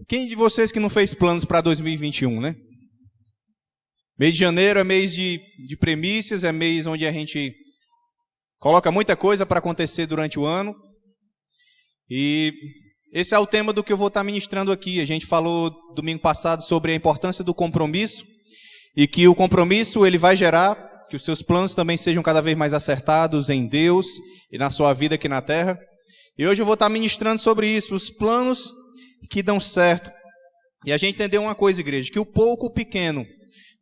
Quem de vocês que não fez planos para 2021, né? Mês de janeiro é mês de premissas, é mês onde a gente coloca muita coisa para acontecer durante o ano. E esse é o tema do que eu vou estar ministrando aqui. A gente falou domingo passado sobre a importância do compromisso e que o compromisso ele vai gerar que os seus planos também sejam cada vez mais acertados em Deus e na sua vida aqui na terra. E hoje eu vou estar ministrando sobre isso, os planos que dão certo. E a gente entendeu uma coisa, igreja, que o pouco pequeno,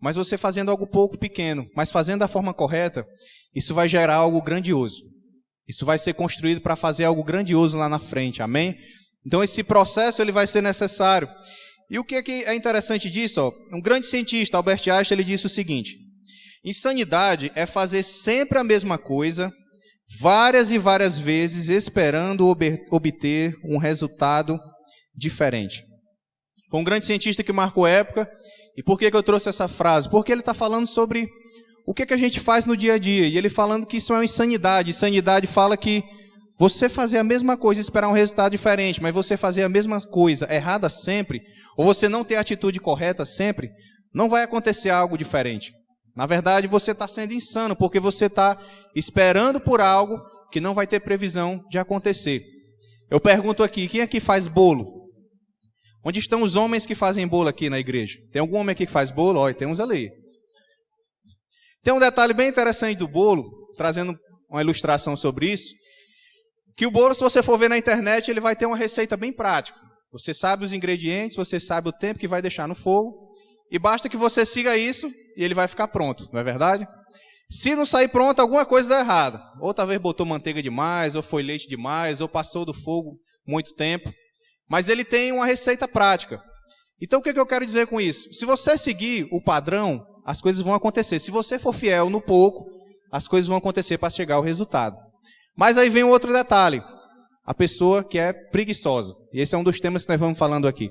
mas você fazendo algo pouco pequeno, mas fazendo da forma correta, isso vai gerar algo grandioso. Isso vai ser construído para fazer algo grandioso lá na frente, amém? Então esse processo ele vai ser necessário. E o que é interessante disso? Ó, um grande cientista, Albert Einstein, ele disse o seguinte: insanidade é fazer sempre a mesma coisa, várias e várias vezes, esperando obter um resultado diferente. Foi um grande cientista que marcou época. E por que eu trouxe essa frase? Porque ele está falando sobre o que a gente faz no dia a dia. E ele falando que isso é uma insanidade. Insanidade fala que você fazer a mesma coisa e esperar um resultado diferente, mas você fazer a mesma coisa errada sempre, ou você não ter a atitude correta sempre, não vai acontecer algo diferente. Na verdade, você está sendo insano, porque você está esperando por algo que não vai ter previsão de acontecer. Eu pergunto aqui, quem aqui faz bolo? Onde estão os homens que fazem bolo aqui na igreja? Tem algum homem aqui que faz bolo? Olha, tem uns ali. Tem um detalhe bem interessante do bolo, trazendo uma ilustração sobre isso, que o bolo, se você for ver na internet, ele vai ter uma receita bem prática. Você sabe os ingredientes, você sabe o tempo que vai deixar no fogo, e basta que você siga isso e ele vai ficar pronto, não é verdade? Se não sair pronto, alguma coisa dá errada. Ou talvez botou manteiga demais, ou foi leite demais, ou passou do fogo muito tempo. Mas ele tem uma receita prática. Então o que eu quero dizer com isso? Se você seguir o padrão, as coisas vão acontecer. Se você for fiel no pouco, as coisas vão acontecer para chegar ao resultado. Mas aí vem um outro detalhe. A pessoa que é preguiçosa. E esse é um dos temas que nós vamos falando aqui.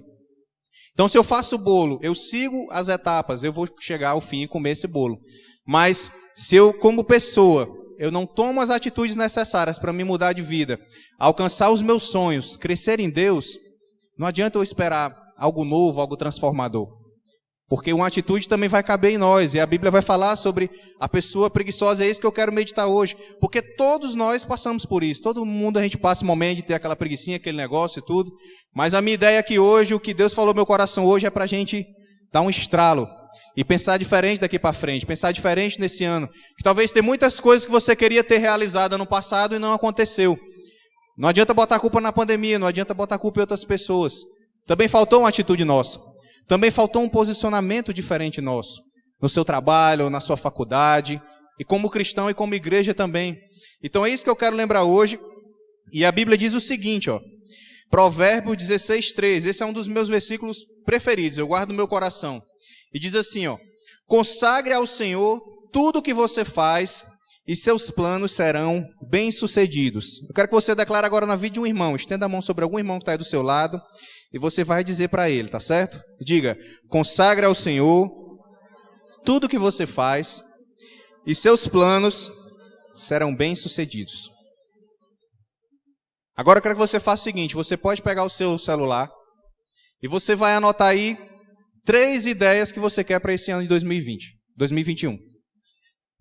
Então se eu faço o bolo, eu sigo as etapas, eu vou chegar ao fim e comer esse bolo. Mas se eu, como pessoa, eu não tomo as atitudes necessárias para me mudar de vida, alcançar os meus sonhos, crescer em Deus, não adianta eu esperar algo novo, algo transformador. Porque uma atitude também vai caber em nós. E a Bíblia vai falar sobre a pessoa preguiçosa. É isso que eu quero meditar hoje. Porque todos nós passamos por isso. Todo mundo a gente passa um momento de ter aquela preguicinha, aquele negócio e tudo. Mas a minha ideia é que hoje, o que Deus falou no meu coração hoje é para a gente dar um estralo. E pensar diferente daqui para frente. Pensar diferente nesse ano. Que talvez tem muitas coisas que você queria ter realizado no passado e não aconteceu. Não adianta botar a culpa na pandemia. Não adianta botar a culpa em outras pessoas. Também faltou uma atitude nossa. Também faltou um posicionamento diferente nosso, no seu trabalho, na sua faculdade, e como cristão e como igreja também. Então é isso que eu quero lembrar hoje. E a Bíblia diz o seguinte, ó, Provérbios 16:3, esse é um dos meus versículos preferidos, eu guardo no meu coração. E diz assim, ó, consagre ao Senhor tudo o que você faz e seus planos serão bem-sucedidos. Eu quero que você declare agora na vida de um irmão, estenda a mão sobre algum irmão que está aí do seu lado, e você vai dizer para ele, tá certo? Diga, consagre ao Senhor tudo o que você faz e seus planos serão bem-sucedidos. Agora eu quero que você faça o seguinte, você pode pegar o seu celular e você vai anotar aí 3 ideias que você quer para esse ano de 2021.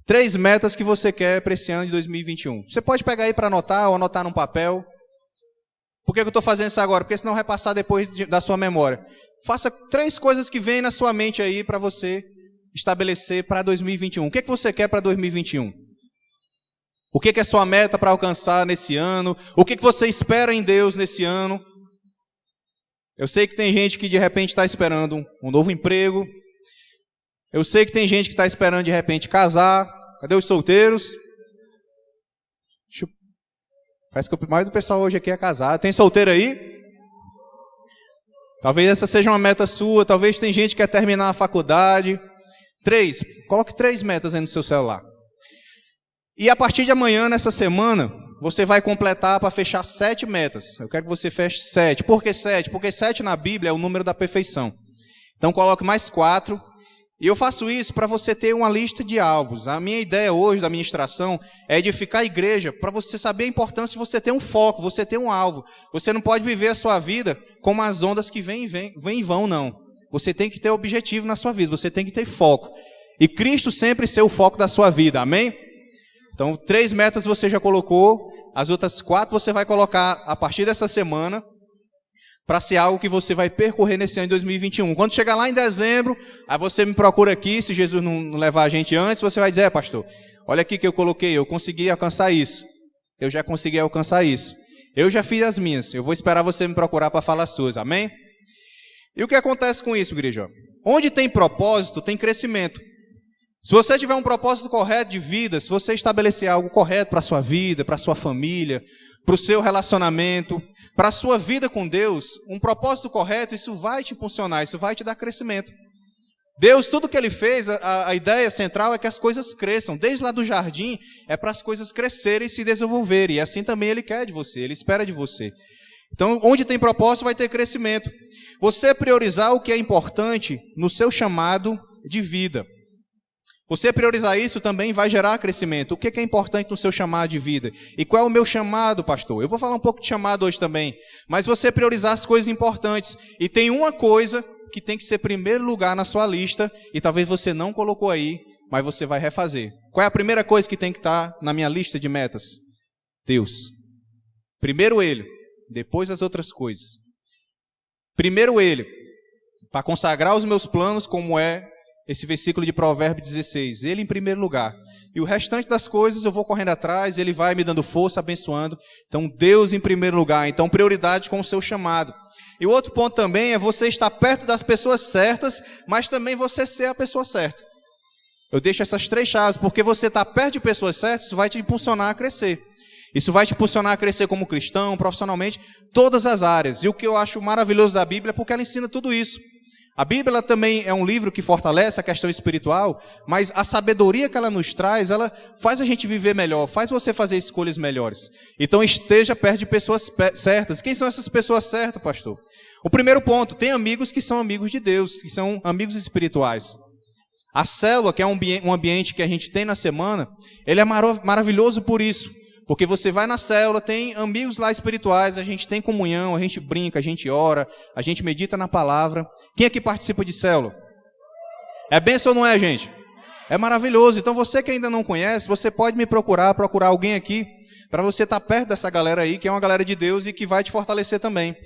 3 metas que você quer para esse ano de 2021. Você pode pegar aí para anotar ou anotar num papel. Por que eu estou fazendo isso agora? Porque senão vai passar depois da sua memória. Faça 3 coisas que vêm na sua mente aí para você estabelecer para 2021. O que você quer para 2021? O que é sua meta para alcançar nesse ano? O que você espera em Deus nesse ano? Eu sei que tem gente que de repente está esperando um novo emprego. Eu sei que tem gente que está esperando de repente casar. Cadê os solteiros? Parece que o mais do pessoal hoje aqui é casado. Tem solteiro aí? Talvez essa seja uma meta sua. Talvez tem gente que quer terminar a faculdade. 3. Coloque 3 metas aí no seu celular. E a partir de amanhã, nessa semana, você vai completar para fechar 7 metas. Eu quero que você feche 7. Por que 7? Porque 7 na Bíblia é o número da perfeição. Então coloque mais 4. E eu faço isso para você ter uma lista de alvos. A minha ideia hoje da ministração é edificar a igreja para você saber a importância de você ter um foco, você ter um alvo. Você não pode viver a sua vida como as ondas que vêm e vão, não. Você tem que ter objetivo na sua vida, você tem que ter foco. E Cristo sempre ser o foco da sua vida, amém? Então, 3 metas você já colocou, as outras 4 você vai colocar a partir dessa semana, para ser algo que você vai percorrer nesse ano de 2021. Quando chegar lá em dezembro, aí você me procura aqui, se Jesus não levar a gente antes, você vai dizer, pastor, olha aqui que eu coloquei, eu consegui alcançar isso. Eu já consegui alcançar isso. Eu já fiz as minhas, eu vou esperar você me procurar para falar as suas, amém? E o que acontece com isso, igreja? Onde tem propósito, tem crescimento. Se você tiver um propósito correto de vida, se você estabelecer algo correto para a sua vida, para a sua família, para o seu relacionamento, para a sua vida com Deus, um propósito correto, isso vai te impulsionar, isso vai te dar crescimento. Deus, tudo que Ele fez, a ideia central é que as coisas cresçam. Desde lá do jardim, é para as coisas crescerem e se desenvolverem. E assim também Ele quer de você, Ele espera de você. Então, onde tem propósito, vai ter crescimento. Você priorizar o que é importante no seu chamado de vida. Você priorizar isso também vai gerar crescimento. O que é importante no seu chamado de vida? E qual é o meu chamado, pastor? Eu vou falar um pouco de chamado hoje também. Mas você priorizar as coisas importantes. E tem uma coisa que tem que ser primeiro lugar na sua lista, e talvez você não colocou aí, mas você vai refazer. Qual é a primeira coisa que tem que estar na minha lista de metas? Deus. Primeiro Ele, depois as outras coisas. Primeiro Ele, para consagrar os meus planos, como é esse versículo de Provérbios 16, Ele em primeiro lugar. E o restante das coisas eu vou correndo atrás, Ele vai me dando força, abençoando. Então, Deus em primeiro lugar. Então, prioridade com o seu chamado. E o outro ponto também é você estar perto das pessoas certas, mas também você ser a pessoa certa. Eu deixo essas 3 chaves, porque você estar perto de pessoas certas, isso vai te impulsionar a crescer. Isso vai te impulsionar a crescer como cristão, profissionalmente, todas as áreas. E o que eu acho maravilhoso da Bíblia é porque ela ensina tudo isso. A Bíblia ela também é um livro que fortalece a questão espiritual, mas a sabedoria que ela nos traz, ela faz a gente viver melhor, faz você fazer escolhas melhores. Então esteja perto de pessoas certas. Quem são essas pessoas certas, pastor? O primeiro ponto, tem amigos que são amigos de Deus, que são amigos espirituais. A célula, que é um ambiente que a gente tem na semana, ele é maravilhoso por isso. Porque você vai na célula, tem amigos lá espirituais, a gente tem comunhão, a gente brinca, a gente ora, a gente medita na palavra. Quem aqui participa de célula? É bênção ou não é, gente? É maravilhoso. Então você que ainda não conhece, você pode me procurar alguém aqui, para você estar perto dessa galera aí, que é uma galera de Deus e que vai te fortalecer também.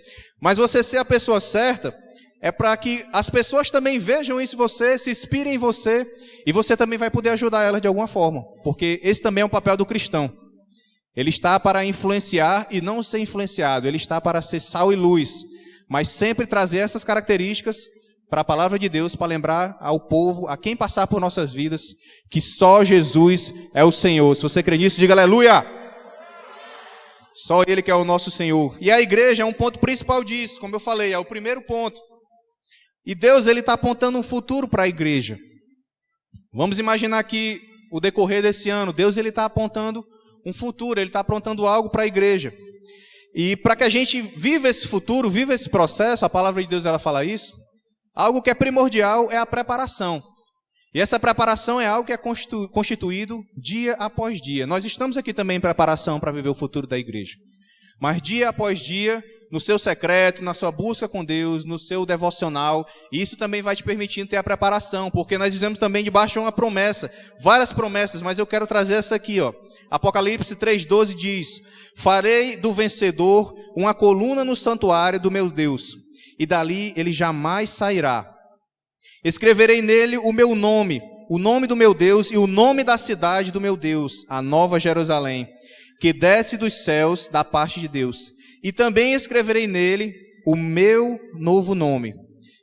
Mas você ser a pessoa certa, é para que as pessoas também vejam isso em você, se inspirem em você, e você também vai poder ajudar elas de alguma forma. Porque esse também é um papel do cristão. Ele está para influenciar e não ser influenciado. Ele está para ser sal e luz. Mas sempre trazer essas características para a palavra de Deus, para lembrar ao povo, a quem passar por nossas vidas, que só Jesus é o Senhor. Se você crê nisso, diga aleluia! Só Ele que é o nosso Senhor. E a igreja é um ponto principal disso, como eu falei, é o primeiro ponto. E Deus ele está apontando um futuro para a igreja. Vamos imaginar que o decorrer desse ano, Deus ele está apontando um futuro, Ele está aprontando algo para a igreja. E para que a gente viva esse futuro, viva esse processo, a palavra de Deus ela fala isso, algo que é primordial é a preparação. E essa preparação é algo que é constituído dia após dia. Nós estamos aqui também em preparação para viver o futuro da igreja. Mas dia após dia, no seu secreto, na sua busca com Deus, no seu devocional, isso também vai te permitindo ter a preparação, porque nós dizemos também debaixo de uma promessa, várias promessas, mas eu quero trazer essa aqui, ó. Apocalipse 3,12 diz: farei do vencedor uma coluna no santuário do meu Deus, e dali ele jamais sairá. Escreverei nele o meu nome, o nome do meu Deus e o nome da cidade do meu Deus, a Nova Jerusalém, que desce dos céus da parte de Deus. E também escreverei nele o meu novo nome.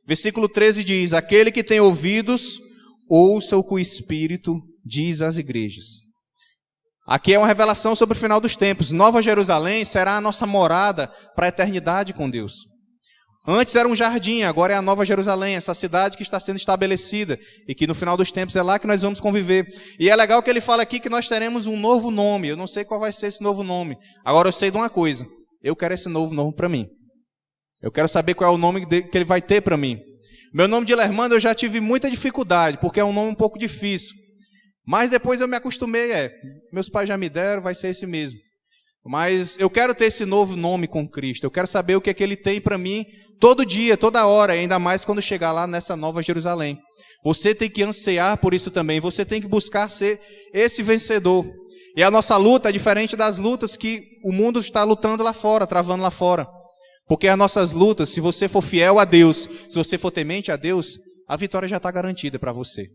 Versículo 13 diz: aquele que tem ouvidos, ouça o que o Espírito diz às igrejas. Aqui é uma revelação sobre o final dos tempos. Nova Jerusalém será a nossa morada para a eternidade com Deus. Antes era um jardim, agora é a Nova Jerusalém, essa cidade que está sendo estabelecida e que no final dos tempos é lá que nós vamos conviver. E é legal que ele fala aqui que nós teremos um novo nome. Eu não sei qual vai ser esse novo nome. Agora eu sei de uma coisa. Eu quero esse novo nome para mim. Eu quero saber qual é o nome que ele vai ter para mim. Meu nome de Lermando eu já tive muita dificuldade, porque é um nome um pouco difícil. Mas depois eu me acostumei, meus pais já me deram, vai ser esse mesmo. mas eu quero ter esse novo nome com Cristo. Eu quero saber o que é que Ele tem para mim todo dia, toda hora, ainda mais quando chegar lá nessa nova Jerusalém. Você tem que ansiar por isso também. Você tem que buscar ser esse vencedor. E a nossa luta é diferente das lutas que o mundo está lutando lá fora, travando lá fora. Porque as nossas lutas, se você for fiel a Deus, se você for temente a Deus, a vitória já está garantida para você.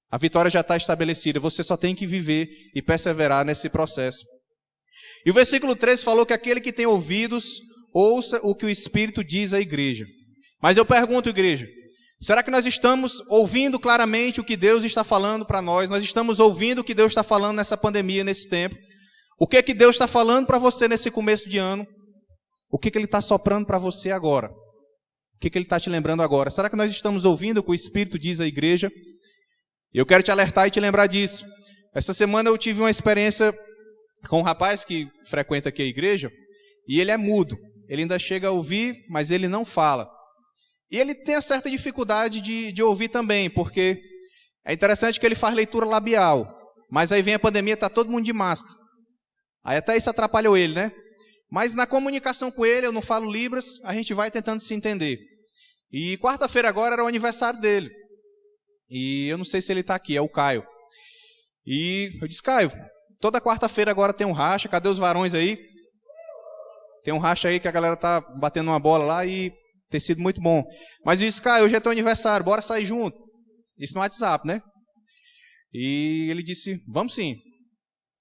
A vitória já está estabelecida. Você só tem que viver e perseverar nesse processo. E o versículo 13 falou que aquele que tem ouvidos, ouça o que o Espírito diz à igreja. Mas eu pergunto, igreja, será que nós estamos ouvindo claramente o que Deus está falando para nós? Nós estamos ouvindo o que Deus está falando nessa pandemia, nesse tempo? O que é que Deus está falando para você nesse começo de ano? O que é que Ele está soprando para você agora? O que é que Ele está te lembrando agora? Será que nós estamos ouvindo o que o Espírito diz à igreja? Eu quero te alertar e te lembrar disso. Essa semana eu tive uma experiência com um rapaz que frequenta aqui a igreja, e ele é mudo. Ele ainda chega a ouvir, mas ele não fala. E ele tem uma certa dificuldade de ouvir também, porque é interessante que ele faz leitura labial, mas aí vem a pandemia, está todo mundo de máscara. Aí até isso atrapalhou ele, né? Mas na comunicação com ele, eu não falo Libras, a gente vai tentando se entender. E quarta-feira agora era o aniversário dele. E eu não sei se ele está aqui, é o Caio. E eu disse, Caio, toda quarta-feira agora tem um racha, cadê os varões aí? Tem um racha aí que a galera tá batendo uma bola lá e tem sido muito bom. Mas eu disse, Caio, hoje é teu aniversário, bora sair junto. Isso no WhatsApp, né? E ele disse, vamos sim.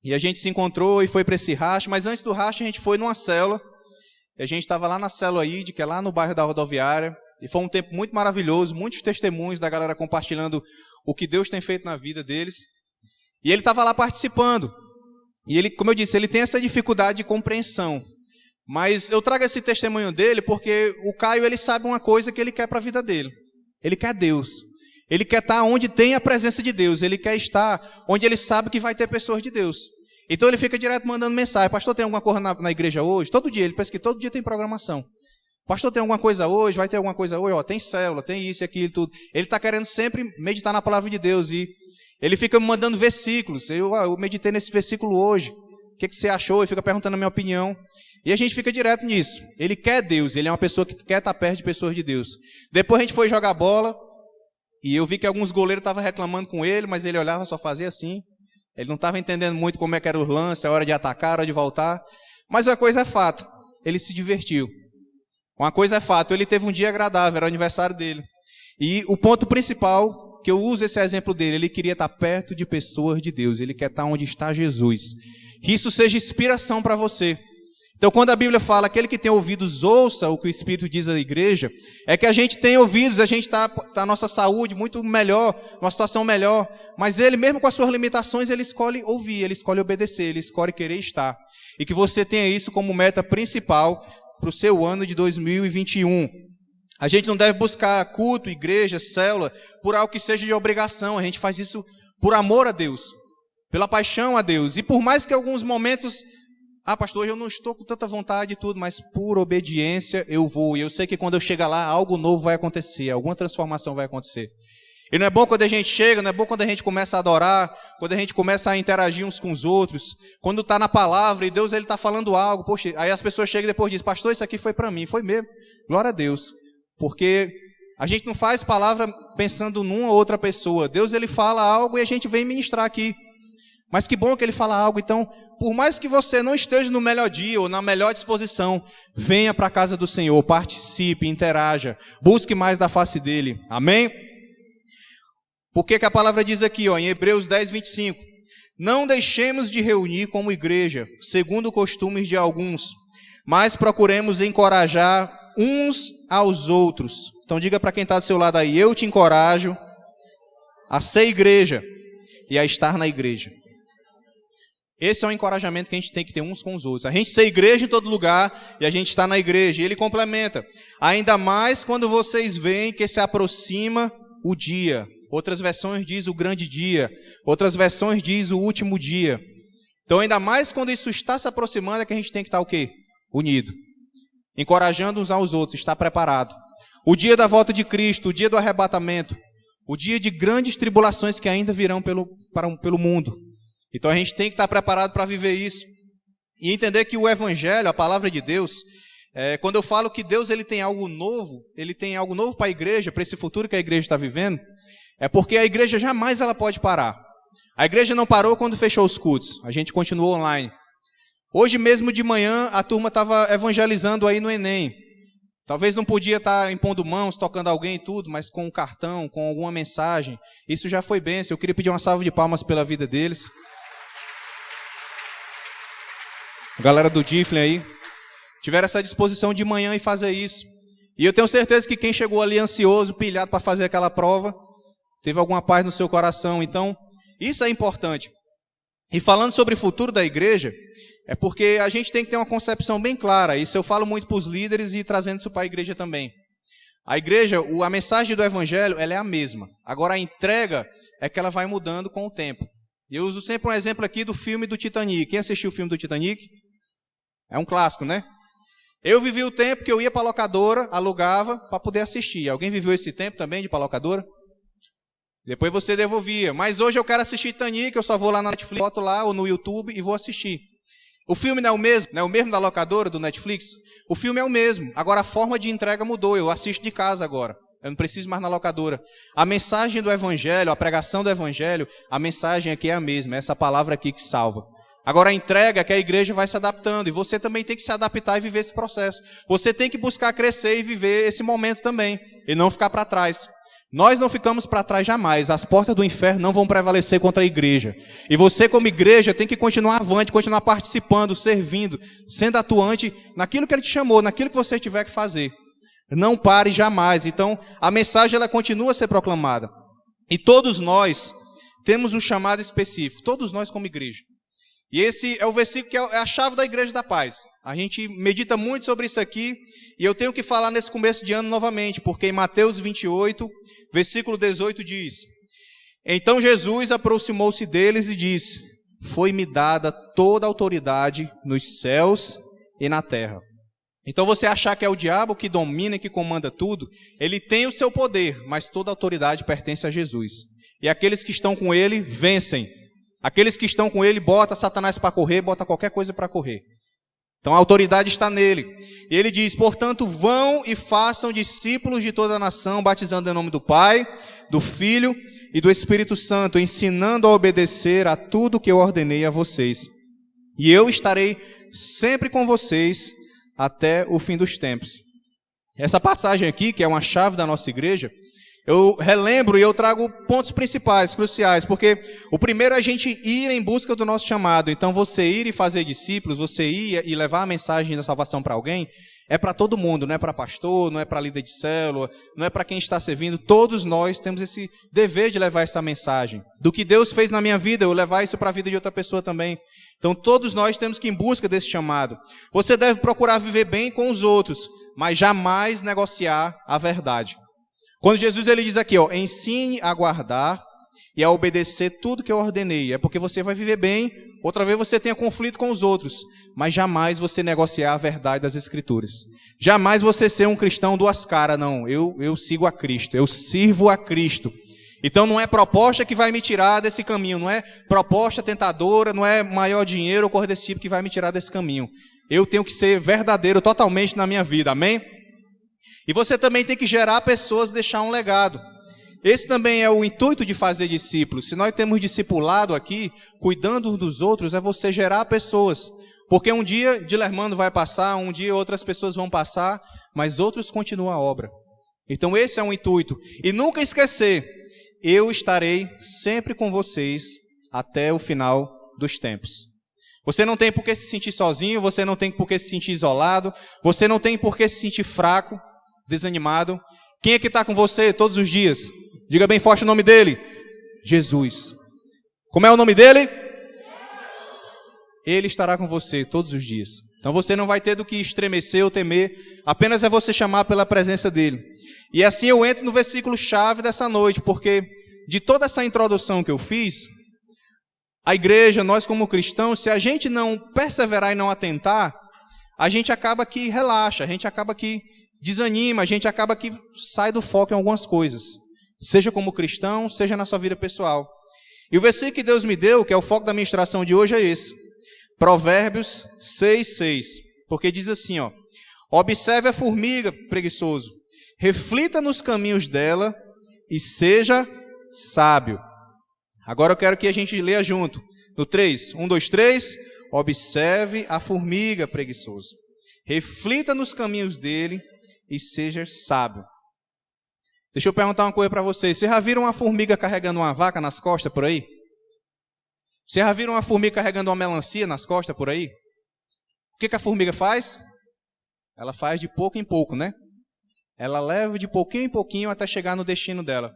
E a gente se encontrou e foi para esse racha, mas antes do racha a gente foi numa célula. E a gente estava lá na célula ID, que é lá no bairro da Rodoviária. E foi um tempo muito maravilhoso, muitos testemunhos da galera compartilhando o que Deus tem feito na vida deles. E ele estava lá participando. E ele, como eu disse, ele tem essa dificuldade de compreensão. Mas eu trago esse testemunho dele porque o Caio, ele sabe uma coisa que ele quer para a vida dele. Ele quer Deus. Ele quer estar onde tem a presença de Deus. Ele quer estar onde ele sabe que vai ter pessoas de Deus. Então ele fica direto mandando mensagem. Pastor, tem alguma coisa na igreja hoje? Todo dia, ele pensa que todo dia tem programação. Pastor, tem alguma coisa hoje? Vai ter alguma coisa hoje? Ó, tem célula, tem isso e aquilo, tudo. Ele está querendo sempre meditar na palavra de Deus. E ele fica me mandando versículos. Eu meditei nesse versículo hoje. O que você achou? Ele fica perguntando a minha opinião. E a gente fica direto nisso. Ele quer Deus. Ele é uma pessoa que quer estar perto de pessoas de Deus. Depois a gente foi jogar bola. E eu vi que alguns goleiros estavam reclamando com ele, mas ele olhava, só fazia assim. Ele não estava entendendo muito como é que era o lance, a hora de atacar, a hora de voltar. Mas uma coisa é fato. Ele se divertiu. Uma coisa é fato, ele teve um dia agradável, era o aniversário dele. E o ponto principal, que eu uso esse exemplo dele, ele queria estar perto de pessoas de Deus, ele quer estar onde está Jesus. Que isso seja inspiração para você. Então, quando a Bíblia fala, aquele que tem ouvidos, ouça o que o Espírito diz à igreja, é que a gente tem ouvidos, a gente está a nossa saúde muito melhor, numa situação melhor, mas ele, mesmo com as suas limitações, ele escolhe ouvir, ele escolhe obedecer, ele escolhe querer estar. E que você tenha isso como meta principal para o seu ano de 2021. A gente não deve buscar culto, igreja, célula, por algo que seja de obrigação. A gente faz isso por amor a Deus, pela paixão a Deus. E por mais que em alguns momentos, pastor, hoje eu não estou com tanta vontade e tudo, mas por obediência eu vou. E eu sei que quando eu chegar lá, algo novo vai acontecer, alguma transformação vai acontecer. E não é bom quando a gente chega, não é bom quando a gente começa a adorar, quando a gente começa a interagir uns com os outros, quando está na palavra e Deus está falando algo, poxa, aí as pessoas chegam e depois dizem, pastor, isso aqui foi para mim, foi mesmo, glória a Deus, porque a gente não faz palavra pensando numa ou outra pessoa, Deus ele fala algo e a gente vem ministrar aqui, mas que bom que ele fala algo, então, por mais que você não esteja no melhor dia ou na melhor disposição, venha para a casa do Senhor, participe, interaja, busque mais da face dele, amém? Por que a palavra diz aqui, em Hebreus 10, 25? Não deixemos de reunir como igreja, segundo costumes de alguns, mas procuremos encorajar uns aos outros. Então diga para quem está do seu lado aí, eu te encorajo a ser igreja e a estar na igreja. Esse é um encorajamento que a gente tem que ter uns com os outros. A gente ser igreja em todo lugar e a gente está na igreja. E ele complementa, ainda mais quando vocês veem que se aproxima o dia. Outras versões diz o grande dia. Outras versões diz o último dia. Então, ainda mais quando isso está se aproximando, é que a gente tem que estar o quê? Unido. Encorajando uns aos outros, estar preparado. O dia da volta de Cristo, o dia do arrebatamento. O dia de grandes tribulações que ainda virão pelo mundo. Então, a gente tem que estar preparado para viver isso. e entender que o Evangelho, a palavra de Deus, quando eu falo que Deus ele tem algo novo para a igreja, para esse futuro que a igreja está vivendo, é porque a igreja jamais ela pode parar. A igreja não parou quando fechou os cultos, a gente continuou online. Hoje mesmo de manhã a turma estava evangelizando aí no Enem. Talvez não podia estar impondo mãos, tocando alguém e tudo, mas com um cartão, com alguma mensagem. Isso já foi bênção. Eu queria pedir uma salva de palmas pela vida deles. A galera do Diflin aí tiveram essa disposição de manhã e fazer isso. E eu tenho certeza que quem chegou ali ansioso, pilhado para fazer aquela prova, teve alguma paz no seu coração. Então, isso é importante. E falando sobre o futuro da igreja, é porque a gente tem que ter uma concepção bem clara. Isso eu falo muito para os líderes e trazendo isso para a igreja também. A igreja, a mensagem do evangelho, ela é a mesma. Agora a entrega é que ela vai mudando com o tempo. Eu uso sempre um exemplo aqui do filme do Titanic. Quem assistiu o filme do Titanic? É um clássico, né? Eu vivi o tempo que eu ia para a locadora, alugava para poder assistir. Alguém viveu esse tempo também de ir para a locadora? Depois você devolvia. Mas hoje eu quero assistir Titanic, eu só vou lá na Netflix, boto lá ou no YouTube e vou assistir. O filme não é o mesmo da locadora, do Netflix? O filme é o mesmo. Agora a forma de entrega mudou. Eu assisto de casa agora. Eu não preciso mais na locadora. A mensagem do evangelho, a pregação do evangelho, a mensagem aqui é a mesma. É essa palavra aqui que salva. Agora a entrega é que a igreja vai se adaptando. E você também tem que se adaptar e viver esse processo. Você tem que buscar crescer e viver esse momento também. E não ficar para trás. Nós não ficamos para trás jamais. As portas do inferno não vão prevalecer contra a igreja. E você, como igreja, tem que continuar avante, continuar participando, servindo, sendo atuante naquilo que Ele te chamou, naquilo que você tiver que fazer. Não pare jamais. Então, a mensagem ela continua a ser proclamada. E todos nós temos um chamado específico. Todos nós como igreja. E esse é o versículo que é a chave da Igreja da Paz. A gente medita muito sobre isso aqui. E eu tenho que falar nesse começo de ano novamente. Porque em Mateus 28... versículo 18 diz: Então Jesus aproximou-se deles e disse: Foi-me dada toda a autoridade nos céus e na terra. Então você achar que é o diabo que domina e que comanda tudo, ele tem o seu poder, mas toda a autoridade pertence a Jesus. E aqueles que estão com ele vencem. Aqueles que estão com ele bota Satanás para correr, bota qualquer coisa para correr. Então a autoridade está nele. E ele diz: Portanto, vão e façam discípulos de toda a nação, batizando em nome do Pai, do Filho e do Espírito Santo, ensinando a obedecer a tudo que eu ordenei a vocês. E eu estarei sempre com vocês até o fim dos tempos. Essa passagem aqui, que é uma chave da nossa igreja, eu relembro e eu trago pontos principais, cruciais, porque o primeiro é a gente ir em busca do nosso chamado. Então você ir e fazer discípulos, você ir e levar a mensagem da salvação para alguém, é para todo mundo, não é para pastor, não é para líder de célula, não é para quem está servindo. Todos nós temos esse dever de levar essa mensagem. Do que Deus fez na minha vida, eu levar isso para a vida de outra pessoa também. Então todos nós temos que ir em busca desse chamado. Você deve procurar viver bem com os outros, mas jamais negociar a verdade. Quando Jesus ele diz aqui, ensine a guardar e a obedecer tudo que eu ordenei. É porque você vai viver bem, outra vez você tenha conflito com os outros, mas jamais você negociar a verdade das Escrituras. Jamais você ser um cristão duas caras, não. Eu sigo a Cristo, eu sirvo a Cristo. Então não é proposta que vai me tirar desse caminho, não é proposta tentadora, não é maior dinheiro ou coisa desse tipo que vai me tirar desse caminho. Eu tenho que ser verdadeiro totalmente na minha vida, amém? E você também tem que gerar pessoas, deixar um legado. Esse também é o intuito de fazer discípulos. Se nós temos discipulado aqui, cuidando uns dos outros, é você gerar pessoas. Porque um dia Dilermando vai passar, um dia outras pessoas vão passar, mas outros continuam a obra. Então esse é um intuito. E nunca esquecer, eu estarei sempre com vocês até o final dos tempos. Você não tem por que se sentir sozinho, você não tem por que se sentir isolado, você não tem por que se sentir fraco, desanimado. Quem é que está com você todos os dias? Diga bem forte o nome dele. Jesus. Como é o nome dele? Ele estará com você todos os dias. Então você não vai ter do que estremecer ou temer. Apenas é você chamar pela presença dele. E assim eu entro no versículo chave dessa noite. Porque de toda essa introdução que eu fiz, a igreja, nós como cristãos, se a gente não perseverar e não atentar, a gente acaba que relaxa, a gente acaba que desanima, a gente acaba que sai do foco em algumas coisas. Seja como cristão, seja na sua vida pessoal. E o versículo que Deus me deu, que é o foco da ministração de hoje, é esse. Provérbios 6:6, porque diz assim, ó: observe a formiga, preguiçoso, reflita nos caminhos dela e seja sábio. Agora eu quero que a gente leia junto. No 3, 1, 2, 3, observe a formiga, preguiçoso, reflita nos caminhos dele e seja sábio. Deixa eu perguntar uma coisa para vocês. Vocês já viram uma formiga carregando uma vaca nas costas por aí? Vocês já viram uma formiga carregando uma melancia nas costas por aí? O que a formiga faz? Ela faz de pouco em pouco, né? Ela leva de pouquinho em pouquinho até chegar no destino dela.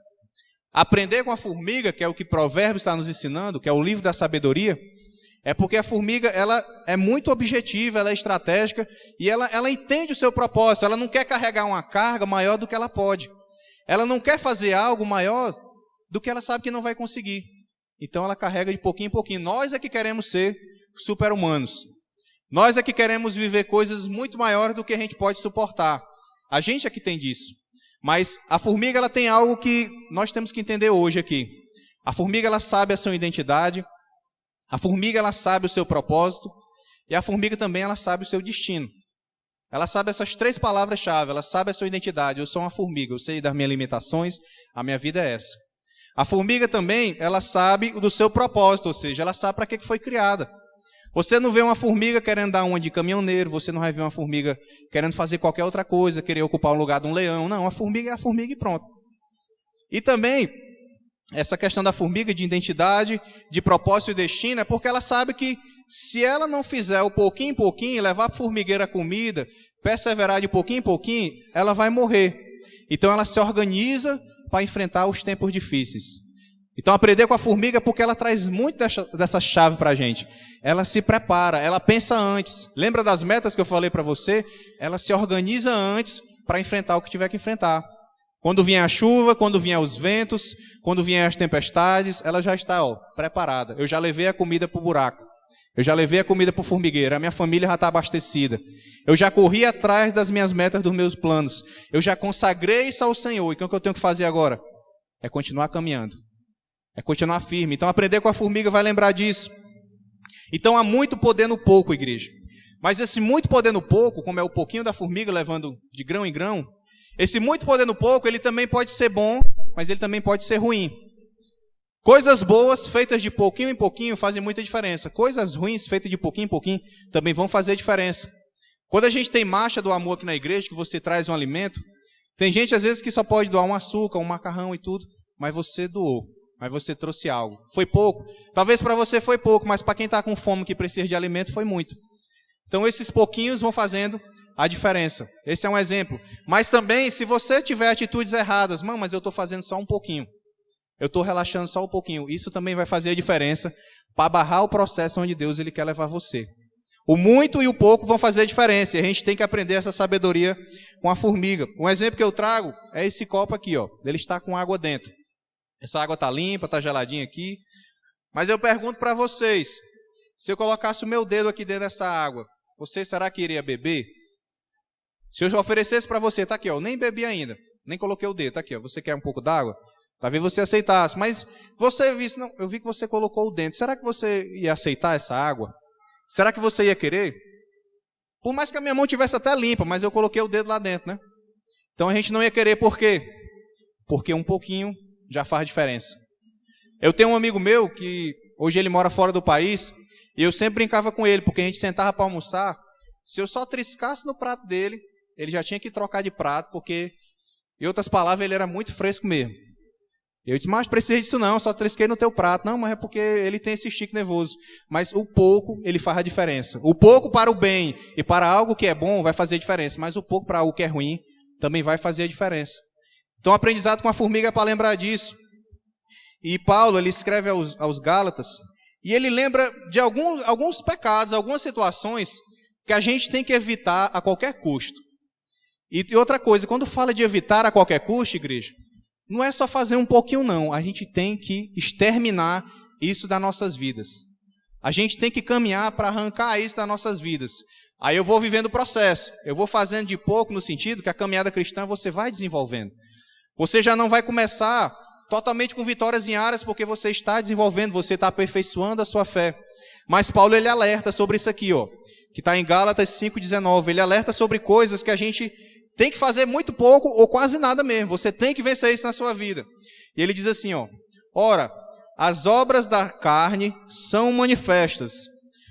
Aprender com a formiga, que é o que Provérbios está nos ensinando, que é o livro da sabedoria, é porque a formiga ela é muito objetiva, ela é estratégica e ela entende o seu propósito. Ela não quer carregar uma carga maior do que ela pode. Ela não quer fazer algo maior do que ela sabe que não vai conseguir. Então ela carrega de pouquinho em pouquinho. Nós é que queremos ser super-humanos. Nós é que queremos viver coisas muito maiores do que a gente pode suportar. A gente é que tem disso. Mas a formiga ela tem algo que nós temos que entender hoje aqui. A formiga ela sabe a sua identidade. A formiga ela sabe o seu propósito. E a formiga também ela sabe o seu destino. Ela sabe essas 3 palavras-chave, ela sabe a sua identidade. Eu sou uma formiga, eu sei das minhas limitações, a minha vida é essa. A formiga também, ela sabe do seu propósito, ou seja, ela sabe para que foi criada. Você não vê uma formiga querendo dar uma de caminhoneiro, você não vai ver uma formiga querendo fazer qualquer outra coisa, querer ocupar o lugar de um leão. Não, a formiga é a formiga e pronto. E também, essa questão da formiga de identidade, de propósito e destino, é porque ela sabe que se ela não fizer o pouquinho em pouquinho, levar para a formigueira a comida, perseverar de pouquinho em pouquinho, ela vai morrer. Então ela se organiza para enfrentar os tempos difíceis. Então aprender com a formiga é porque ela traz muito dessa chave para a gente. Ela se prepara, ela pensa antes. Lembra das metas que eu falei para você? Ela se organiza antes para enfrentar o que tiver que enfrentar. Quando vier a chuva, quando vier os ventos, quando vier as tempestades, ela já está preparada. Eu já levei a comida para o buraco. Eu já levei a comida para o formigueiro, a minha família já está abastecida. Eu já corri atrás das minhas metas, dos meus planos. Eu já consagrei isso ao Senhor. Então o que eu tenho que fazer agora? É continuar caminhando. É continuar firme. Então aprender com a formiga vai lembrar disso. Então há muito poder no pouco, igreja. Mas esse muito poder no pouco, como é o pouquinho da formiga levando de grão em grão, esse muito poder no pouco, ele também pode ser bom, mas ele também pode ser ruim. Coisas boas feitas de pouquinho em pouquinho fazem muita diferença. Coisas ruins feitas de pouquinho em pouquinho também vão fazer diferença. Quando a gente tem marcha do amor aqui na igreja, que você traz um alimento, tem gente às vezes que só pode doar um açúcar, um macarrão e tudo, mas você doou, mas você trouxe algo. Foi pouco? Talvez para você foi pouco, mas para quem está com fome que precisa de alimento foi muito. Então esses pouquinhos vão fazendo a diferença. Esse é um exemplo. Mas também, se você tiver atitudes erradas, mas eu estou fazendo só um pouquinho. Eu estou relaxando só um pouquinho. Isso também vai fazer a diferença para barrar o processo onde Deus ele quer levar você. O muito e o pouco vão fazer a diferença. E a gente tem que aprender essa sabedoria com a formiga. Um exemplo que eu trago é esse copo aqui. Ele está com água dentro. Essa água está limpa, está geladinha aqui. Mas eu pergunto para vocês, se eu colocasse o meu dedo aqui dentro dessa água, você será que iria beber? Se eu oferecesse para você, tá aqui, eu nem bebi ainda. Nem coloquei o dedo, tá aqui, você quer um pouco d'água? Talvez você aceitasse, mas você disse, não, eu vi que você colocou o dentro. Será que você ia aceitar essa água? Será que você ia querer? Por mais que a minha mão tivesse até limpa, mas eu coloquei o dedo lá dentro, né? Então a gente não ia querer, por quê? Porque um pouquinho já faz diferença. Eu tenho um amigo meu que hoje ele mora fora do país, e eu sempre brincava com ele, porque a gente sentava para almoçar, se eu só triscasse no prato dele, ele já tinha que trocar de prato, porque, em outras palavras, ele era muito fresco mesmo. Eu disse, mas precisa disso não, só trisquei no teu prato. Não, mas é porque ele tem esse estique nervoso. Mas o pouco, ele faz a diferença. O pouco para o bem e para algo que é bom vai fazer a diferença. Mas o pouco para algo que é ruim também vai fazer a diferença. Então, o aprendizado com a formiga é para lembrar disso. E Paulo, ele escreve aos Gálatas, e ele lembra de alguns pecados, algumas situações que a gente tem que evitar a qualquer custo. E outra coisa, quando fala de evitar a qualquer custo, igreja, não é só fazer um pouquinho não, a gente tem que exterminar isso das nossas vidas. A gente tem que caminhar para arrancar isso das nossas vidas. Aí eu vou vivendo o processo, eu vou fazendo de pouco no sentido que a caminhada cristã você vai desenvolvendo. Você já não vai começar totalmente com vitórias em áreas porque você está desenvolvendo, você está aperfeiçoando a sua fé. Mas Paulo, ele alerta sobre isso aqui, ó, que está em Gálatas 5,19. Ele alerta sobre coisas que a gente tem que fazer muito pouco ou quase nada mesmo. Você tem que vencer isso na sua vida. E ele diz assim, ó, ora, as obras da carne são manifestas.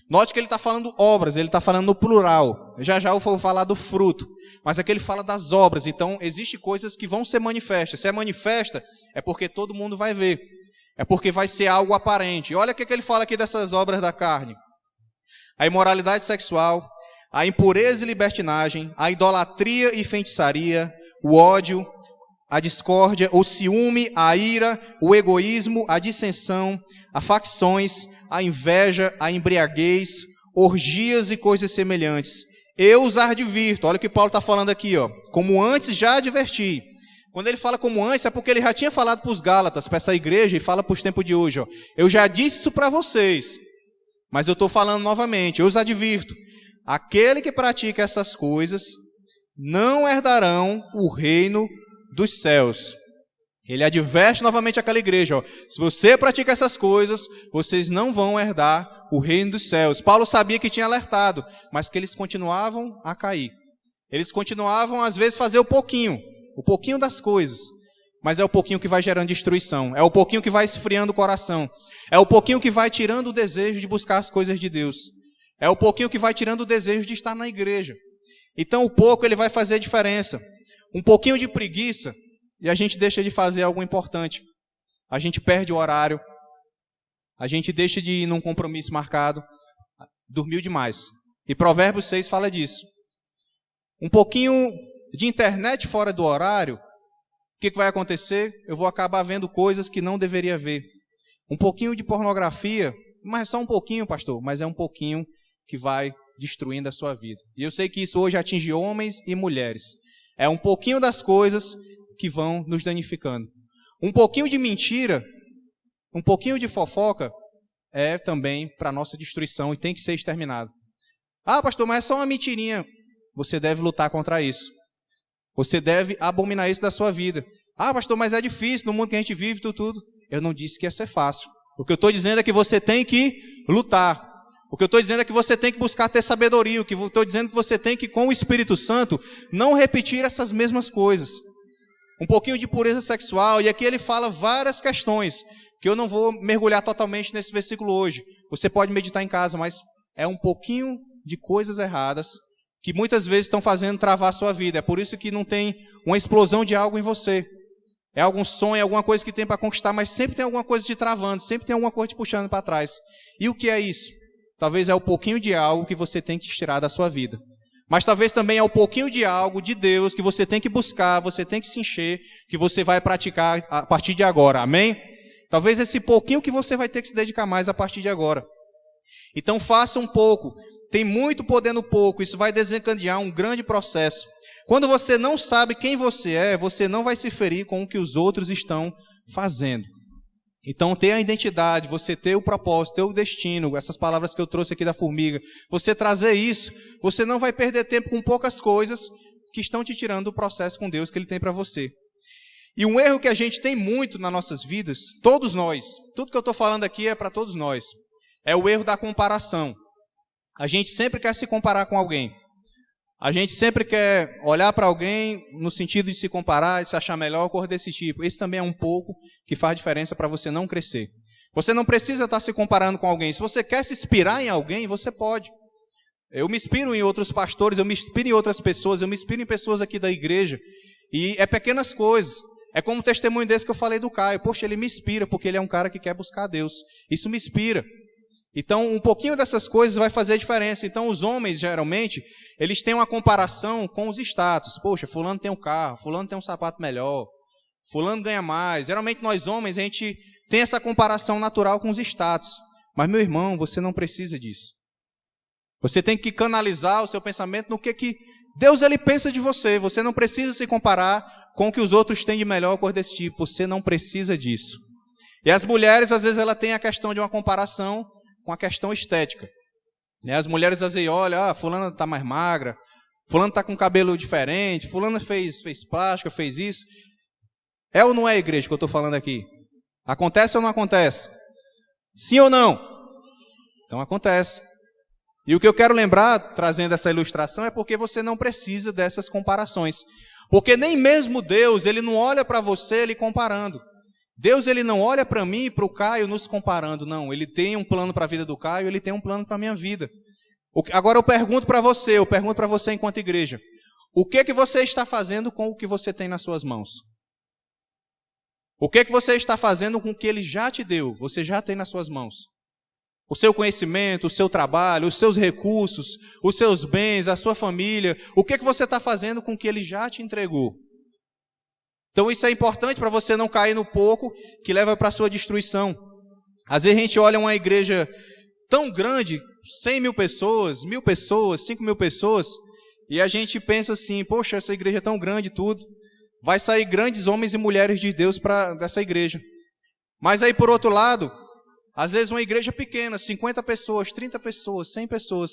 Note que ele está falando obras, ele está falando no plural. Já eu vou falar do fruto. Mas aqui ele fala das obras. Então, existem coisas que vão ser manifestas. Se é manifesta, é porque todo mundo vai ver. É porque vai ser algo aparente. Olha o que ele fala aqui dessas obras da carne. A imoralidade sexual, a impureza e libertinagem, a idolatria e feitiçaria, o ódio, a discórdia, o ciúme, a ira, o egoísmo, a dissensão, a facções, a inveja, a embriaguez, orgias e coisas semelhantes. Eu os advirto, olha o que Paulo está falando aqui, ó, como antes já adverti. Quando ele fala como antes, é porque ele já tinha falado para os Gálatas, para essa igreja, e fala para os tempos de hoje. Ó, eu já disse isso para vocês, mas eu estou falando novamente, eu os advirto. Aquele que pratica essas coisas não herdarão o reino dos céus. Ele adverte novamente aquela igreja. Ó, se você pratica essas coisas, vocês não vão herdar o reino dos céus. Paulo sabia que tinha alertado, mas que eles continuavam a cair. Eles continuavam, às vezes, fazer o pouquinho das coisas. Mas é o pouquinho que vai gerando destruição. É o pouquinho que vai esfriando o coração. É o pouquinho que vai tirando o desejo de buscar as coisas de Deus. É o pouquinho que vai tirando o desejo de estar na igreja. Então, o pouco, ele vai fazer diferença. Um pouquinho de preguiça, e a gente deixa de fazer algo importante. A gente perde o horário. A gente deixa de ir num compromisso marcado. Dormiu demais. E Provérbios 6 fala disso. Um pouquinho de internet fora do horário, o que vai acontecer? Eu vou acabar vendo coisas que não deveria ver. Um pouquinho de pornografia, mas só um pouquinho, pastor, mas é um pouquinho que vai destruindo a sua vida. E eu sei que isso hoje atinge homens e mulheres. É um pouquinho das coisas que vão nos danificando. Um pouquinho de mentira, um pouquinho de fofoca é também para a nossa destruição e tem que ser exterminado. Ah, pastor, mas é só uma mentirinha. Você deve lutar contra isso. Você deve abominar isso da sua vida. Ah, pastor, mas é difícil no mundo que a gente vive, tudo. Eu não disse que ia ser fácil. O que eu estou dizendo é que você tem que lutar. O que eu estou dizendo é que você tem que buscar ter sabedoria. O que eu estou dizendo é que você tem que, com o Espírito Santo, não repetir essas mesmas coisas. Um pouquinho de pureza sexual. E aqui ele fala várias questões, que eu não vou mergulhar totalmente nesse versículo hoje. Você pode meditar em casa, mas é um pouquinho de coisas erradas que muitas vezes estão fazendo travar a sua vida. É por isso que não tem uma explosão de algo em você. É algum sonho, alguma coisa que tem para conquistar, mas sempre tem alguma coisa te travando, sempre tem alguma coisa te puxando para trás. E o que é isso? Talvez é o pouquinho de algo que você tem que tirar da sua vida. Mas talvez também é o pouquinho de algo de Deus que você tem que buscar, você tem que se encher, que você vai praticar a partir de agora. Amém? Talvez esse pouquinho que você vai ter que se dedicar mais a partir de agora. Então faça um pouco. Tem muito poder no pouco. Isso vai desencadear um grande processo. Quando você não sabe quem você é, você não vai se ferir com o que os outros estão fazendo. Então, ter a identidade, você ter o propósito, ter o destino, essas palavras que eu trouxe aqui da formiga, você trazer isso, você não vai perder tempo com poucas coisas que estão te tirando do processo com Deus que Ele tem para você. E um erro que a gente tem muito nas nossas vidas, todos nós, tudo que eu estou falando aqui é para todos nós, é o erro da comparação. A gente sempre quer se comparar com alguém. A gente sempre quer olhar para alguém no sentido de se comparar, de se achar melhor, coisa desse tipo. Esse também é um pouco que faz diferença para você não crescer. Você não precisa estar se comparando com alguém. Se você quer se inspirar em alguém, você pode. Eu me inspiro em outros pastores, eu me inspiro em outras pessoas, eu me inspiro em pessoas aqui da igreja. E é pequenas coisas. É como o testemunho desse que eu falei do Caio. Poxa, ele me inspira porque ele é um cara que quer buscar Deus. Isso me inspira. Então, um pouquinho dessas coisas vai fazer a diferença. Então, os homens, geralmente, eles têm uma comparação com os status. Poxa, fulano tem um carro, fulano tem um sapato melhor, fulano ganha mais. Geralmente, nós homens, a gente tem essa comparação natural com os status. Mas, meu irmão, você não precisa disso. Você tem que canalizar o seu pensamento no que Deus ele pensa de você. Você não precisa se comparar com o que os outros têm de melhor, coisa desse tipo. Você não precisa disso. E as mulheres, às vezes, ela tem a questão de uma comparação com a questão estética. As mulheres às vezes olham, fulana está mais magra, fulano está com cabelo diferente, fulana fez plástica, fez isso. É ou não é a igreja que eu estou falando aqui? Acontece ou não acontece? Sim ou não? Então acontece. E o que eu quero lembrar, trazendo essa ilustração, é porque você não precisa dessas comparações. Porque nem mesmo Deus, Ele não olha para você Ele comparando. Deus, Ele não olha para mim e para o Caio nos comparando, não. Ele tem um plano para a vida do Caio, Ele tem um plano para a minha vida. Agora eu pergunto para você enquanto igreja, o que você está fazendo com o que você tem nas suas mãos? O que você está fazendo com o que Ele já te deu, você já tem nas suas mãos? O seu conhecimento, o seu trabalho, os seus recursos, os seus bens, a sua família, o que você está fazendo com o que Ele já te entregou? Então isso é importante para você não cair no pouco que leva para a sua destruição. Às vezes a gente olha uma igreja tão grande, 100 mil pessoas, 1.000 pessoas, 5.000 pessoas, e a gente pensa assim, poxa, essa igreja é tão grande e tudo, vai sair grandes homens e mulheres de Deus dessa igreja. Mas aí por outro lado, às vezes uma igreja pequena, 50 pessoas, 30 pessoas, 100 pessoas,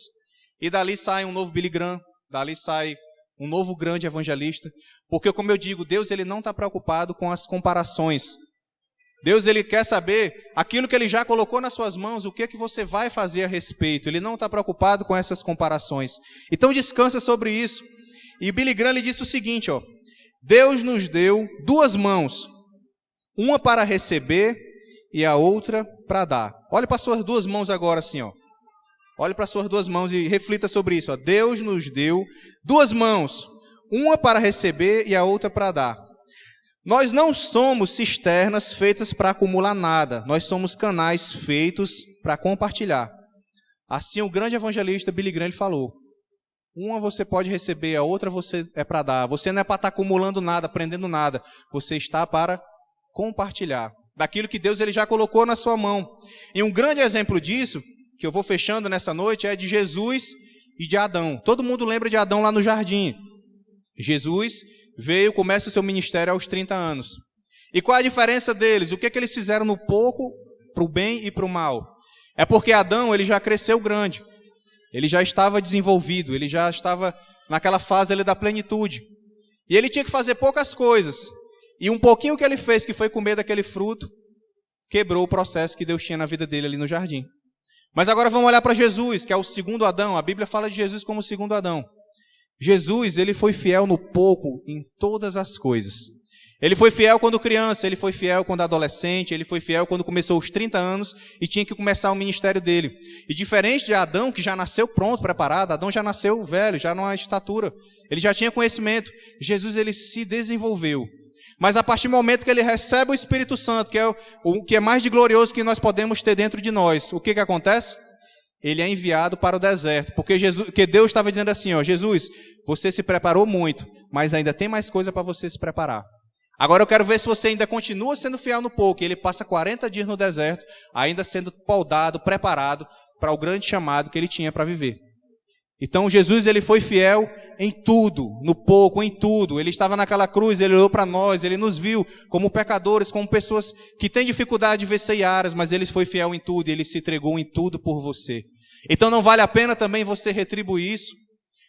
e dali sai um novo Billy Graham, dali sai um novo grande evangelista, porque como eu digo, Deus ele não está preocupado com as comparações. Deus ele quer saber aquilo que Ele já colocou nas suas mãos, o que você vai fazer a respeito. Ele não está preocupado com essas comparações. Então descansa sobre isso. E Billy Graham ele disse o seguinte, ó, Deus nos deu 2 mãos, uma para receber e a outra para dar. Olhe para suas 2 mãos agora assim, ó. Olhe para suas 2 mãos e reflita sobre isso. Ó. Deus nos deu 2 mãos, uma para receber e a outra para dar. Nós não somos cisternas feitas para acumular nada. Nós somos canais feitos para compartilhar. Assim o grande evangelista Billy Graham ele falou. Uma você pode receber, a outra você é para dar. Você não é para estar acumulando nada, aprendendo nada. Você está para compartilhar daquilo que Deus ele já colocou na sua mão. E um grande exemplo disso, que eu vou fechando nessa noite, é de Jesus e de Adão. Todo mundo lembra de Adão lá no jardim. Jesus veio, começa o seu ministério aos 30 anos. E qual é a diferença deles? O que eles fizeram no pouco, para o bem e para o mal? É porque Adão ele já cresceu grande. Ele já estava desenvolvido, ele já estava naquela fase ali da plenitude. E ele tinha que fazer poucas coisas. E um pouquinho que ele fez, que foi comer daquele fruto, quebrou o processo que Deus tinha na vida dele ali no jardim. Mas agora vamos olhar para Jesus, que é o segundo Adão. A Bíblia fala de Jesus como o segundo Adão. Jesus, ele foi fiel no pouco em todas as coisas. Ele foi fiel quando criança, ele foi fiel quando adolescente, ele foi fiel quando começou os 30 anos e tinha que começar o ministério dele. E diferente de Adão, que já nasceu pronto, preparado, Adão já nasceu velho, já numa estatura. Ele já tinha conhecimento. Jesus, ele se desenvolveu. Mas a partir do momento que ele recebe o Espírito Santo, que é o que é mais de glorioso que nós podemos ter dentro de nós, o que acontece? Ele é enviado para o deserto, porque Deus estava dizendo assim, ó, Jesus, você se preparou muito, mas ainda tem mais coisa para você se preparar. Agora eu quero ver se você ainda continua sendo fiel no pouco. E ele passa 40 dias no deserto, ainda sendo poldado, preparado para o grande chamado que ele tinha para viver. Então Jesus ele foi fiel em tudo, no pouco, em tudo. Ele estava naquela cruz, ele olhou para nós, ele nos viu como pecadores, como pessoas que têm dificuldade de ver ceiaras, mas ele foi fiel em tudo e ele se entregou em tudo por você. Então não vale a pena também você retribuir isso,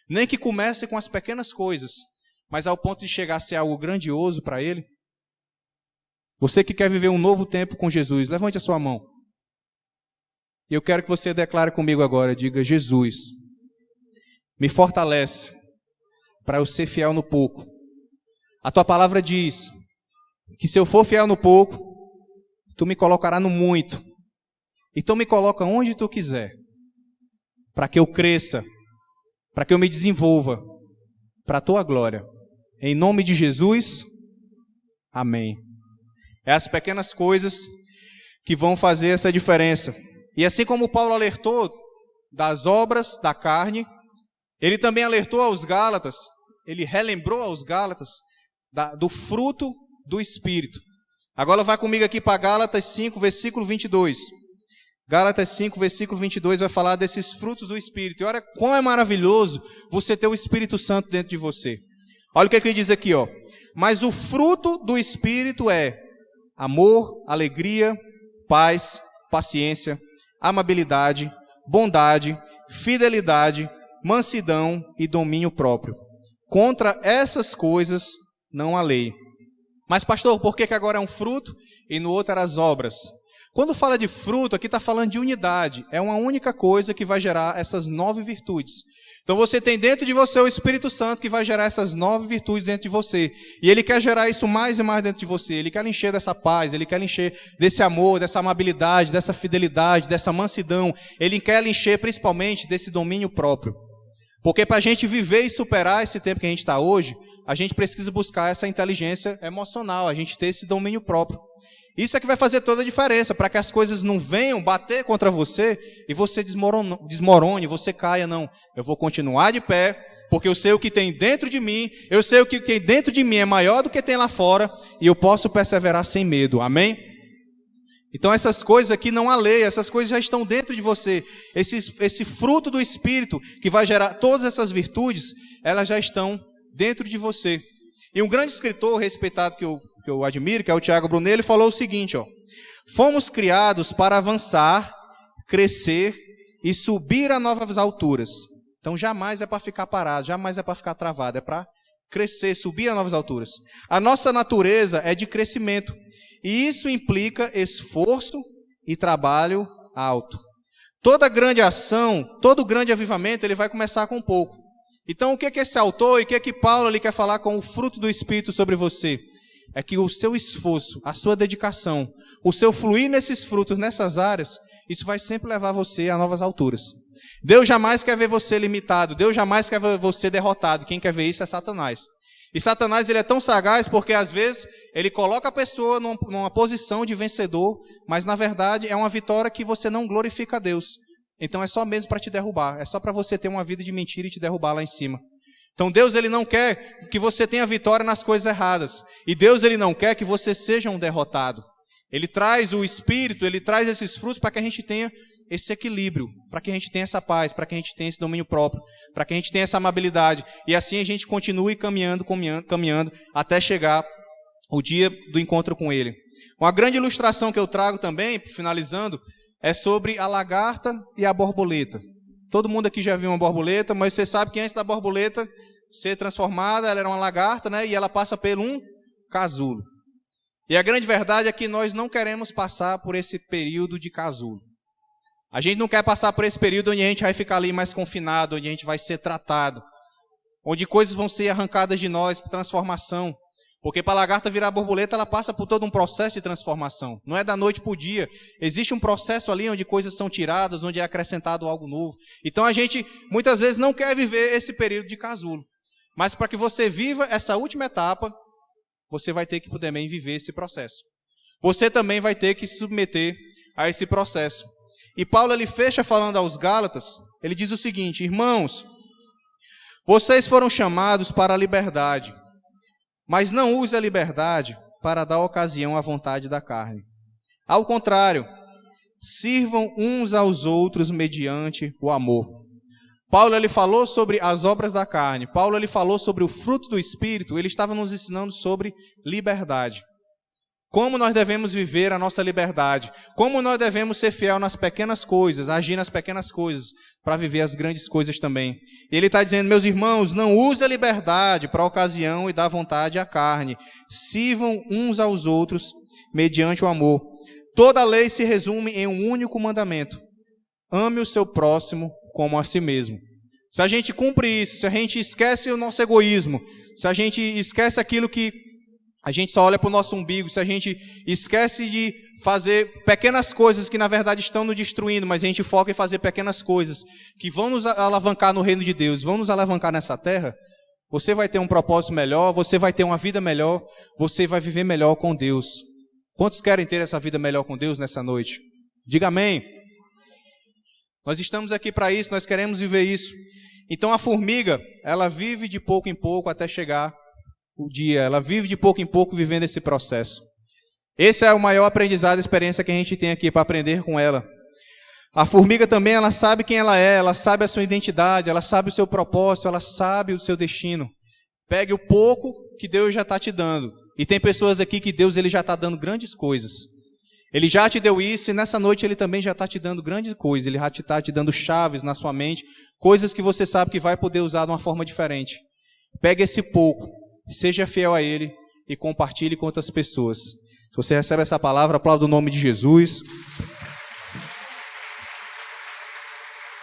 nem que comece com as pequenas coisas, mas ao ponto de chegar a ser algo grandioso para ele. Você que quer viver um novo tempo com Jesus, levante a sua mão. E eu quero que você declare comigo agora, diga, Jesus, me fortalece para eu ser fiel no pouco. A tua palavra diz que se eu for fiel no pouco, tu me colocarás no muito. Então me coloca onde tu quiser, para que eu cresça, para que eu me desenvolva, para a tua glória. Em nome de Jesus, amém. É as pequenas coisas que vão fazer essa diferença. E assim como Paulo alertou das obras da carne, ele também alertou aos Gálatas, ele relembrou aos Gálatas do fruto do Espírito. Agora vai comigo aqui para Gálatas 5, versículo 22. Gálatas 5, versículo 22 vai falar desses frutos do Espírito. E olha como é maravilhoso você ter o Espírito Santo dentro de você. Olha o que ele diz aqui, ó. Mas o fruto do Espírito é amor, alegria, paz, paciência, amabilidade, bondade, fidelidade, mansidão e domínio próprio. Contra essas coisas não há lei. Mas pastor, por que agora é um fruto e no outro eram as obras? Quando fala de fruto, aqui está falando de unidade. É uma única coisa que vai gerar essas 9 virtudes. Então você tem dentro de você o Espírito Santo que vai gerar essas 9 virtudes dentro de você. E Ele quer gerar isso mais e mais dentro de você. Ele quer encher dessa paz, Ele quer encher desse amor, dessa amabilidade, dessa fidelidade, dessa mansidão. Ele quer encher principalmente desse domínio próprio. Porque para a gente viver e superar esse tempo que a gente está hoje, a gente precisa buscar essa inteligência emocional, a gente ter esse domínio próprio. Isso é que vai fazer toda a diferença, para que as coisas não venham bater contra você e você desmorone, você caia, não. Eu vou continuar de pé, porque eu sei o que tem dentro de mim, eu sei o que tem dentro de mim é maior do que tem lá fora, e eu posso perseverar sem medo, amém? Então essas coisas aqui não há lei, essas coisas já estão dentro de você. Esse fruto do Espírito que vai gerar todas essas virtudes, elas já estão dentro de você. E um grande escritor respeitado que eu admiro, que é o Tiago Brunet, ele falou o seguinte, ó: fomos criados para avançar, crescer e subir a novas alturas. Então jamais é para ficar parado, jamais é para ficar travado, é para crescer, subir a novas alturas. A nossa natureza é de crescimento, e isso implica esforço e trabalho alto. Toda grande ação, todo grande avivamento, ele vai começar com pouco. Então o que é que esse autor e o que é que Paulo ele quer falar com o fruto do Espírito sobre você? É que o seu esforço, a sua dedicação, o seu fluir nesses frutos, nessas áreas, isso vai sempre levar você a novas alturas. Deus jamais quer ver você limitado, Deus jamais quer ver você derrotado. Quem quer ver isso é Satanás. E Satanás ele é tão sagaz porque às vezes ele coloca a pessoa numa posição de vencedor, mas na verdade é uma vitória que você não glorifica a Deus. Então é só mesmo para te derrubar, é só para você ter uma vida de mentira e te derrubar lá em cima. Então Deus ele não quer que você tenha vitória nas coisas erradas. E Deus ele não quer que você seja um derrotado. Ele traz o Espírito, ele traz esses frutos para que a gente tenha esse equilíbrio, para que a gente tenha essa paz, para que a gente tenha esse domínio próprio, para que a gente tenha essa amabilidade. E assim a gente continue caminhando até chegar o dia do encontro com Ele. Uma grande ilustração que eu trago também, finalizando, é sobre a lagarta e a borboleta. Todo mundo aqui já viu uma borboleta, mas você sabe que antes da borboleta ser transformada, ela era uma lagarta, né? E ela passa por um casulo. E a grande verdade é que nós não queremos passar por esse período de casulo. A gente não quer passar por esse período onde a gente vai ficar ali mais confinado, onde a gente vai ser tratado, onde coisas vão ser arrancadas de nós para transformação. Porque para a lagarta virar borboleta, ela passa por todo um processo de transformação. Não é da noite para o dia. Existe um processo ali onde coisas são tiradas, onde é acrescentado algo novo. Então a gente muitas vezes não quer viver esse período de casulo. Mas para que você viva essa última etapa, você vai ter que também viver esse processo. Você também vai ter que se submeter a esse processo. E Paulo ele fecha falando aos Gálatas, ele diz o seguinte: irmãos, vocês foram chamados para a liberdade. Mas não use a liberdade para dar ocasião à vontade da carne. Ao contrário, sirvam uns aos outros mediante o amor. Paulo ele falou sobre as obras da carne. Paulo ele falou sobre o fruto do Espírito. Ele estava nos ensinando sobre liberdade. Como nós devemos viver a nossa liberdade. Como nós devemos ser fiel nas pequenas coisas, agir nas pequenas coisas, para viver as grandes coisas também. Ele está dizendo, meus irmãos, não use a liberdade para a ocasião e dar vontade à carne. Sirvam uns aos outros mediante o amor. Toda a lei se resume em um único mandamento. Ame o seu próximo como a si mesmo. Se a gente cumpre isso, se a gente esquece o nosso egoísmo, se a gente esquece aquilo que a gente só olha para o nosso umbigo, se a gente esquece de fazer pequenas coisas que na verdade estão nos destruindo, mas a gente foca em fazer pequenas coisas que vão nos alavancar no reino de Deus, vão nos alavancar nessa terra, você vai ter um propósito melhor, você vai ter uma vida melhor, você vai viver melhor com Deus. Quantos querem ter essa vida melhor com Deus nessa noite? Diga amém. Nós estamos aqui para isso, nós queremos viver isso. Então a formiga, ela vive de pouco em pouco até chegar o dia, ela vive de pouco em pouco vivendo esse processo. Esse é o maior aprendizado, a experiência que a gente tem aqui para aprender com ela. A formiga também, ela sabe quem ela é, ela sabe a sua identidade, ela sabe o seu propósito, ela sabe o seu destino. Pegue o pouco que Deus já está te dando. E tem pessoas aqui que Deus ele já está dando grandes coisas. Ele já te deu isso e nessa noite Ele também já está te dando grandes coisas. Ele já está te dando chaves na sua mente, coisas que você sabe que vai poder usar de uma forma diferente. Pegue esse pouco, seja fiel a Ele e compartilhe com outras pessoas. Se você recebe essa palavra, aplauda o nome de Jesus.